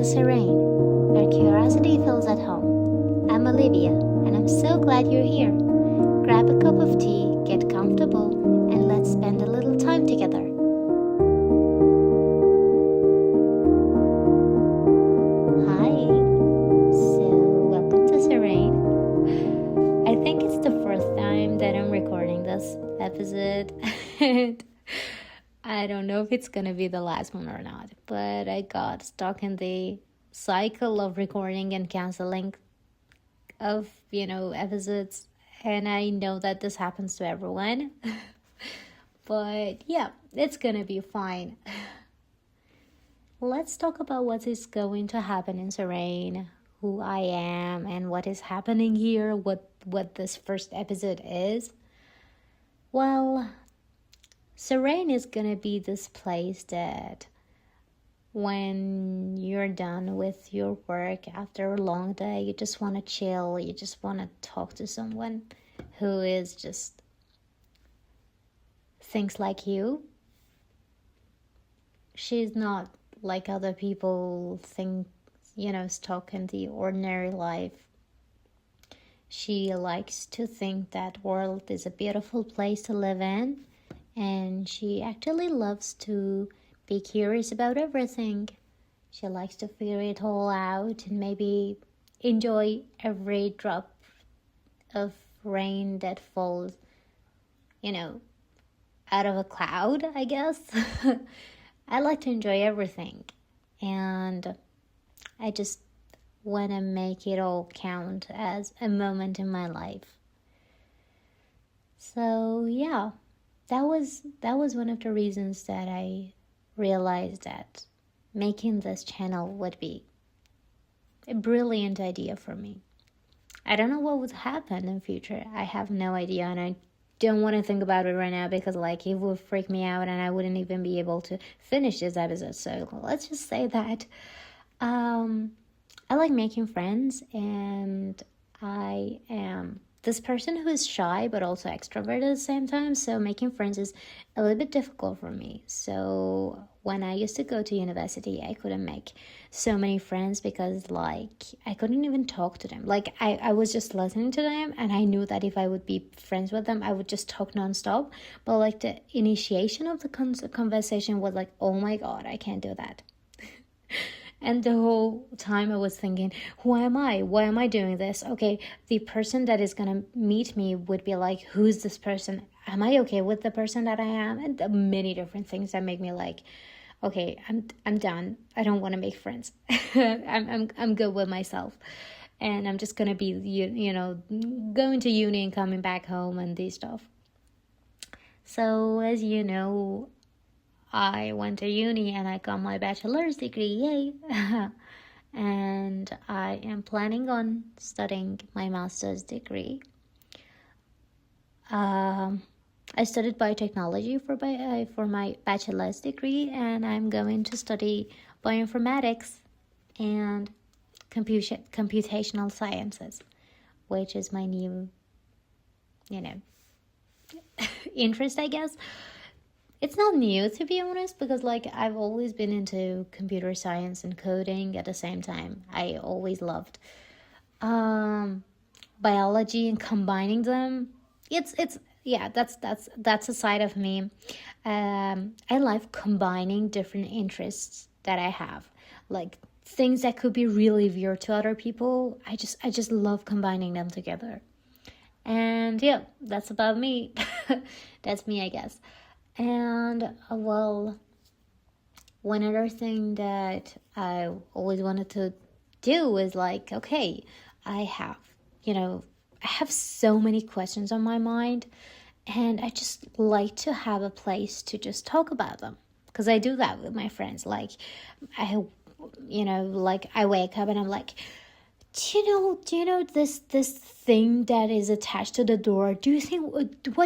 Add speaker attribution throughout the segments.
Speaker 1: Serein, where curiosity feels at home. I'm Olivia, and I'm so glad you're here. Grab a cup of tea, get comfortable, and let's spend a little time together. Hi, so welcome to Serein. I think it's the first time that I'm recording this episode. I don't know if it's gonna be the last one or not, but I got stuck in the cycle of recording and canceling of, episodes. And I know that this happens to everyone. But yeah, it's gonna be fine. Let's talk about what is going to happen in Serein, who I am, and what is happening here, what this first episode is. Well, Serein is gonna be this place that when you're done with your work after a long day, you just want to chill, you just want to talk to someone who is just thinks like you. She's not like other people think, stuck in the ordinary life. She likes to think that world is a beautiful place to live in, and she actually loves to be curious about everything. She likes to figure it all out and maybe enjoy every drop of rain that falls, out of a cloud, I guess. I like to enjoy everything, and I just want to make it all count as a moment in my life. So yeah, that was one of the reasons that I realized that making this channel would be a brilliant idea for me. I don't know what would happen in future. I have no idea, and I don't want to think about it right now because it would freak me out and I wouldn't even be able to finish this episode. So let's just say that I like making friends, and I am this person who is shy but also extroverted at the same time, so making friends is a little bit difficult for me. So when I used to go to university, I couldn't make so many friends because I couldn't even talk to them. I was just listening to them, and I knew that if I would be friends with them, I would just talk nonstop. But the initiation of the conversation was oh my god, I can't do that. And the whole time I was thinking, who am I? Why am I doing this? Okay, the person that is going to meet me would be who's this person? Am I okay with the person that I am? And many different things that make me okay, I'm done. I don't want to make friends. I'm good with myself. And I'm just going to be, going to uni and coming back home and these stuff. So as you know, I went to uni and I got my bachelor's degree, yay! And I am planning on studying my master's degree. I studied biotechnology for my bachelor's degree, and I'm going to study bioinformatics and computational sciences, which is my new, interest, I guess. It's not new, to be honest, because I've always been into computer science and coding at the same time. I always loved biology and combining them. That's a side of me. I love combining different interests that I have, things that could be really weird to other people. I just love combining them together. And yeah, that's about me. That's me, I guess. And one other thing that I always wanted to do is okay, I have so many questions on my mind, and I just like to have a place to just talk about them, because I do that with my friends. I wake up and I'm do you know this thing that is attached to the door? What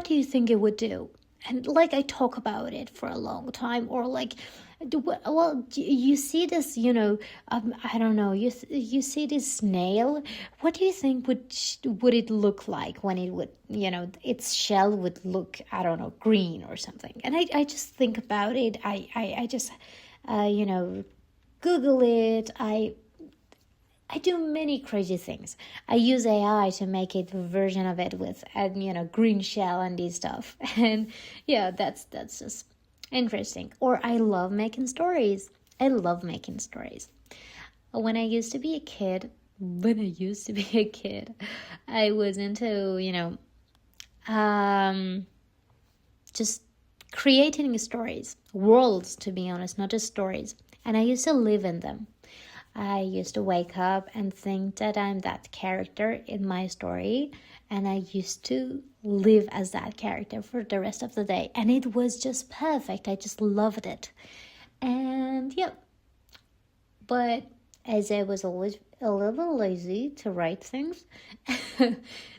Speaker 1: do you think it would do? And I talk about it for a long time, or you see this, I don't know, you see this snail. What do you think would it look like when it would, its shell would look, I don't know, green or something? And I just think about it. I just, Google it. I do many crazy things. I use AI to make it a version of it with, green shell and these stuff. And yeah, that's just interesting. Or I love making stories. I love making stories. When I used to be a kid, I was into, just creating stories, worlds, to be honest, not just stories. And I used to live in them. I used to wake up and think that I'm that character in my story, and I used to live as that character for the rest of the day. And it was just perfect. I just loved it. And yeah, but as I was always a little lazy to write things,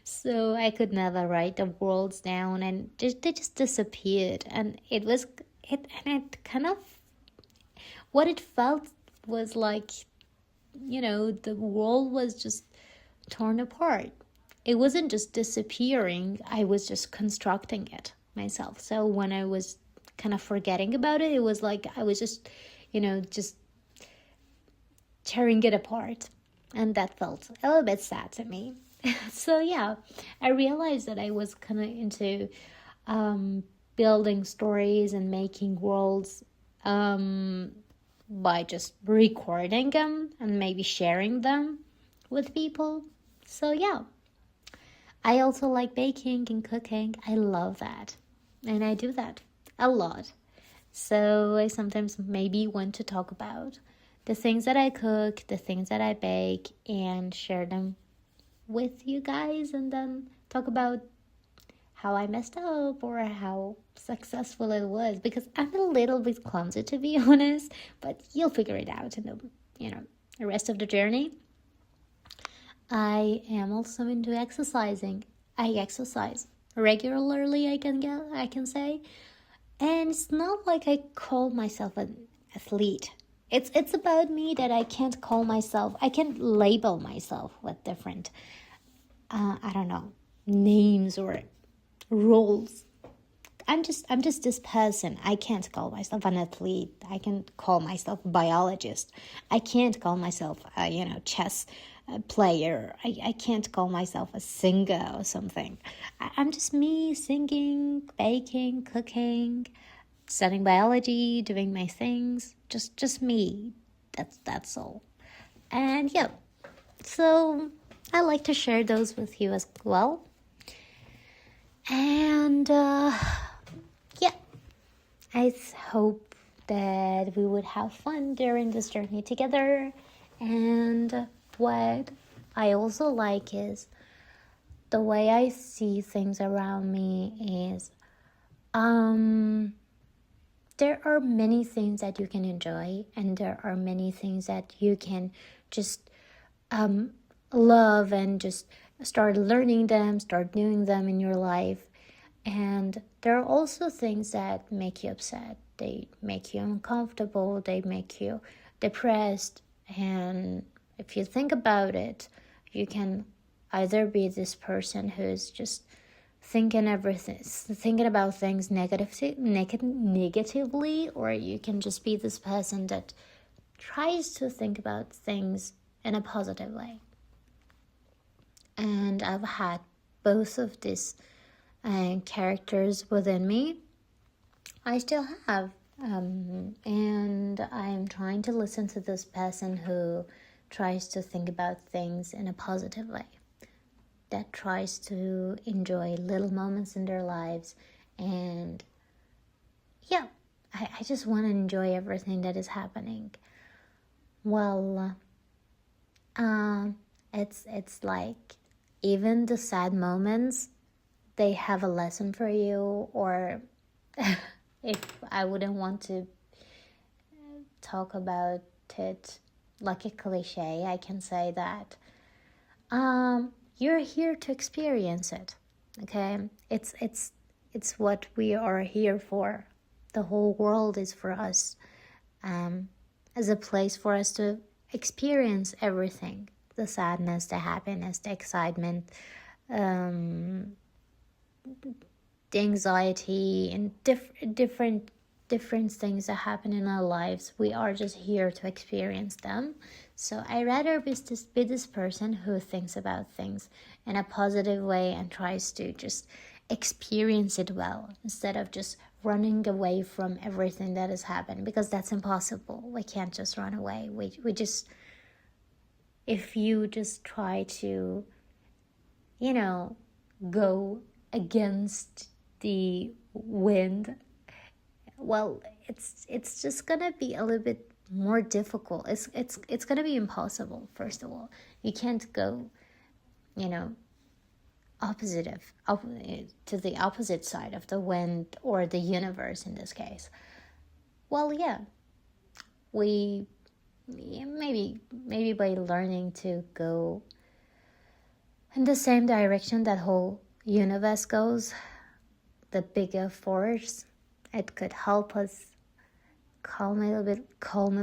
Speaker 1: so I could never write the worlds down, and they just disappeared. And it kind of, what it felt was like, the world was just torn apart. It wasn't just disappearing, I was just constructing it myself. So when I was kind of forgetting about it, it was like I was just, just tearing it apart. And that felt a little bit sad to me. So yeah, I realized that I was kind of into building stories and making worlds by just recording them and maybe sharing them with people. So yeah, I also like baking and cooking. I love that. And I do that a lot. So I sometimes maybe want to talk about the things that I cook, the things that I bake, and share them with you guys, and then talk about how I messed up or how successful it was, because I'm a little bit clumsy, to be honest, but you'll figure it out in the rest of the journey. I am also into exercising. I exercise regularly, I can say, and it's not like I call myself an athlete. It's about me that I can't label myself with different, I don't know, names or roles. I'm just this person. I can't call myself an athlete. I can call myself a biologist. I can't call myself a chess player. I can't call myself a singer or something. I'm just me, singing, baking, cooking, studying biology, doing my things. Just me. That's all. And yeah, so I like to share those with you as well. And yeah, I hope that we would have fun during this journey together. And what I also like is the way I see things around me is there are many things that you can enjoy, and there are many things that you can just love and just start learning them, start doing them in your life. And there are also things that make you upset. They make you uncomfortable. They make you depressed. And if you think about it, you can either be this person who's just thinking about things negatively, or you can just be this person that tries to think about things in a positive way. And I've had both of these characters within me. I still have, and I'm trying to listen to this person who tries to think about things in a positive way, that tries to enjoy little moments in their lives. And yeah, I just want to enjoy everything that is happening. Well, it's like even the sad moments, they have a lesson for you. Or if I wouldn't want to talk about it like a cliche, I can say that you're here to experience it. Okay, it's what we are here for. The whole world is for us, as a place for us to experience everything: the sadness, the happiness, the excitement, the anxiety, and different different things that happen in our lives. We are just here to experience them. So I rather be this person who thinks about things in a positive way and tries to just experience it well, instead of just running away from everything that has happened, because that's impossible. We can't just run away. We just, if you just try to, go against the wind, well, it's just gonna be a little bit more difficult. It's gonna be impossible. First of all, you can't go, to the opposite side of the wind, or the universe in this case. Well, yeah, we maybe by learning to go in the same direction that whole universe goes, the bigger force, it could help us calm a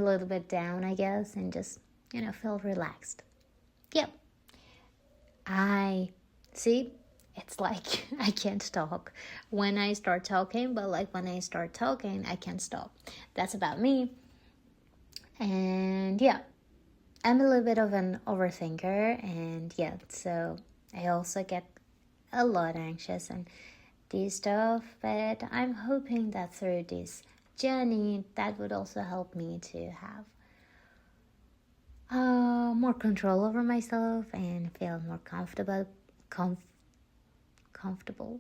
Speaker 1: little bit down, I guess, and just, feel relaxed. Yep. I see, it's like I can't talk when I start talking, but like when I start talking, I can't stop. That's about me. And yeah, I'm a little bit of an overthinker, and yeah, so I also get a lot anxious and this stuff, but I'm hoping that through this journey, that would also help me to have more control over myself and feel more comfortable. Comfortable.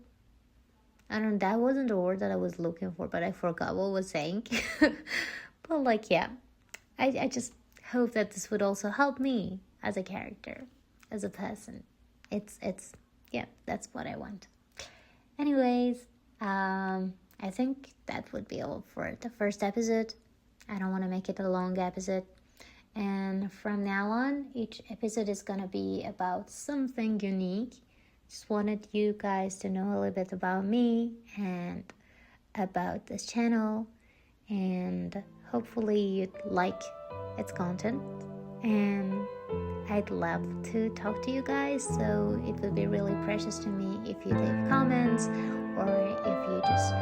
Speaker 1: I don't know, that wasn't the word that I was looking for, but I forgot what I was saying. But like, yeah, I just hope that this would also help me as a character, as a person. It's yeah, that's what I want. Anyways, I think that would be all for the first episode. I don't want to make it a long episode. And from now on, each episode is gonna be about something unique. Just wanted you guys to know a little bit about me and about this channel, and hopefully you'd like its content. And I'd love to talk to you guys, so it would be really precious to me if you leave comments, or if you just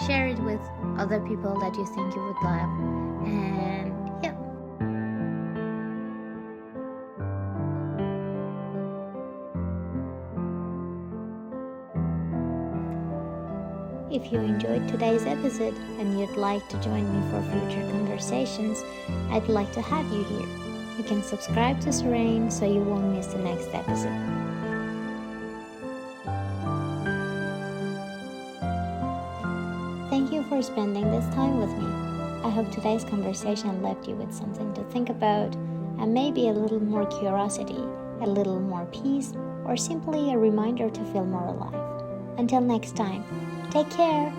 Speaker 1: share it with other people that you think you would love. And yeah, if you enjoyed today's episode and you'd like to join me for future conversations, I'd like to have you here. You can subscribe to Serein so you won't miss the next episode. Thank you for spending this time with me. I hope today's conversation left you with something to think about, and maybe a little more curiosity, a little more peace, or simply a reminder to feel more alive. Until next time, take care.